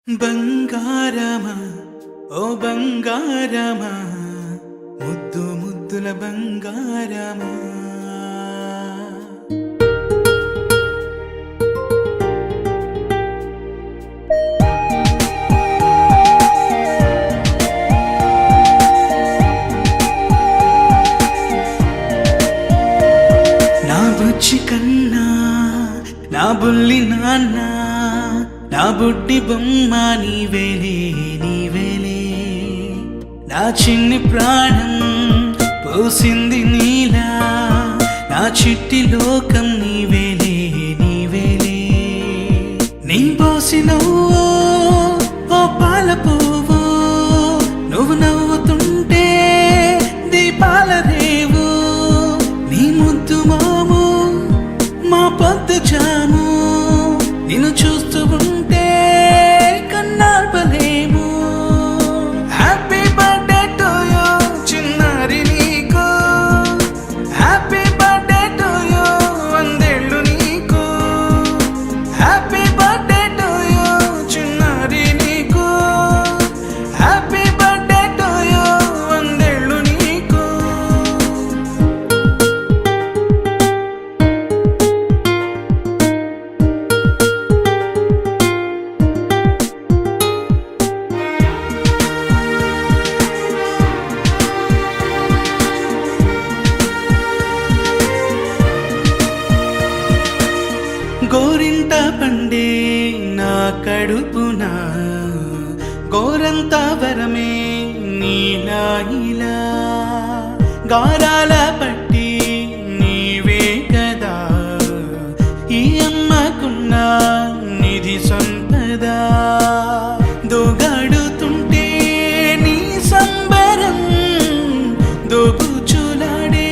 బంగారమా ఓ బంగారమా ముద్దు ముద్దుల బంగారమా నా బుజ్జి కన్నా నా బుల్లి నాన్న నా బుడ్డి బొమ్మ నీవేలే నీవేలే నా చిన్ని ప్రాణం పోసింది నీలా నా చిట్టి లోకం నీవేలే నీవేలే నీ పోసినవో ఓ పాల పువ్వు నువ్వు నవ్వుతుంటే దీపాల రేవు నీ ముద్దు మాము మా పొద్దు జాము నిన్ను చూస్తూ ఉంటే కన్నార్పలేము. హ్యాపీ బర్త్డే టు యూ చిన్నారి నీకు, హ్యాపీ బర్త్డే టు యూ వందేళ్ళు నీకు, హ్యాపీ బర్త్డే టు యూ చిన్నారి నీకు, హ్యాపీ బర్త్డే టు యూ వందేళ్ళు నీకు. గోరింట పండే నా కడుపున గోరంత వరమే నీలా ఇలా గారాల పట్టి నీవే కదా ఈ అమ్మకున్న నిధి సంపద దోగాడుతుంటే నీ సంబరం దోబుచులాడే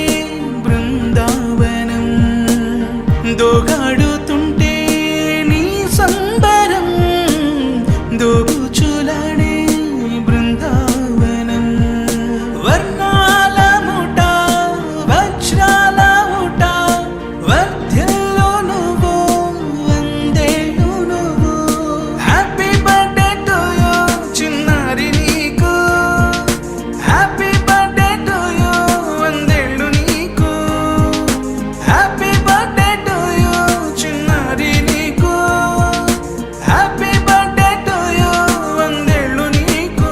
బృందావనం దోగాడుతుంటే నీ సంబరం దోబుచులాడే బృందావనం వర్ణాల ముఠ వజ్రాల ఊట వర్ధ్యల్లో నువ్వు వందేళ్ళు నువ్వు హ్యాపీ బర్త్డే టు యూ చిన్నారి నీకు హ్యాపీ బర్త్డే టు యూ వందేళ్ళు నీకు హ్యాపీ బర్త్డే టు యూ చిన్నారి నీకు హ్యాపీ బర్త్డే టు యూ వందేళ్ళు నీకు.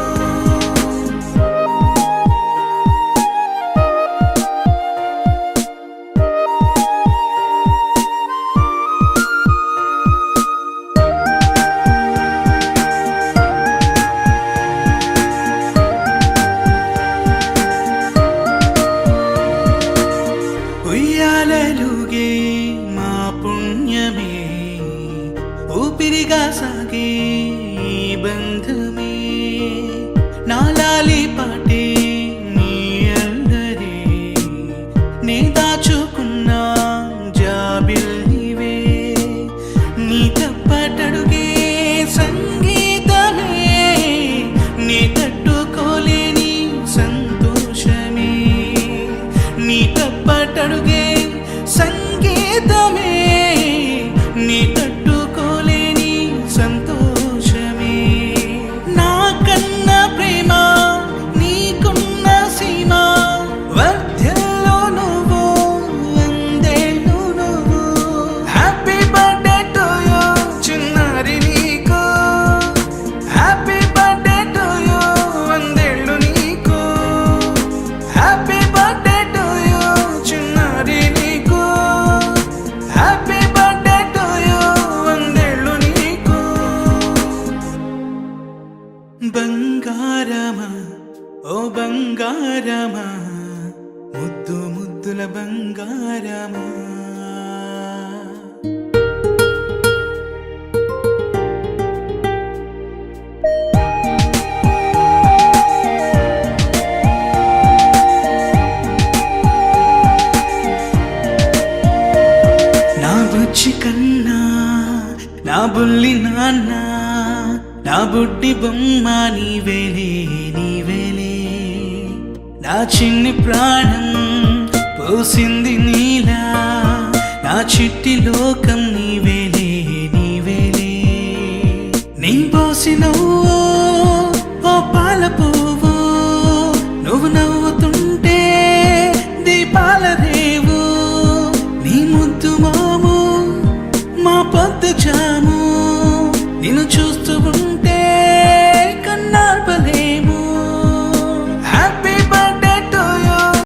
ఉయ్యాలలుగే మా పుణ్యమే ఊపిరిగా సాగే ఈ బంధమే నాలాలి పాటే నీ అల్లరే నే దాచుకున్న జాబిల్లివే నీ తప్పటడుగే సంగీతమే నీ తట్టుకోలేని సంతోషమే నీ తప్పటడుగే సంగీతమే నీ తట్టుకోలేని సంతోషమే నా కన్న ప్రేమ నీకున్న సీమ వర్ధ్యల్లో నువ్వు వందేళ్ళు నువ్వు హ్యాపీ బర్త్డే టు యూ చిన్నారి నీకు హ్యాపీ బర్త్డే టు యూ వందేళ్ళు నీకు హ్యాపీ బర్త్డే టు యూ చిన్నారి నీకు హ్యాపీ బర్త్డే టు యూ వందేళ్ళు నీకు. బంగారమా ఓ బంగారమా ముద్దు ముద్దుల బంగారమా నా బుజ్జి కన్నా నా బుల్లి నాన్న నా బుడ్డి బొమ్మ నీవేలే నీవేలే నా చిన్ని ప్రాణం పోసింది నీలా నా చిట్టి లోకం నీవేలే నీవేలే నీ పోసి నువ్వు ఓ పాల పువ్వు నువ్వు నవ్వుతుంటే దీపాల రేవు నీ ముద్దు మాము మా పొద్దు జాము నిన్ను చూస్తూ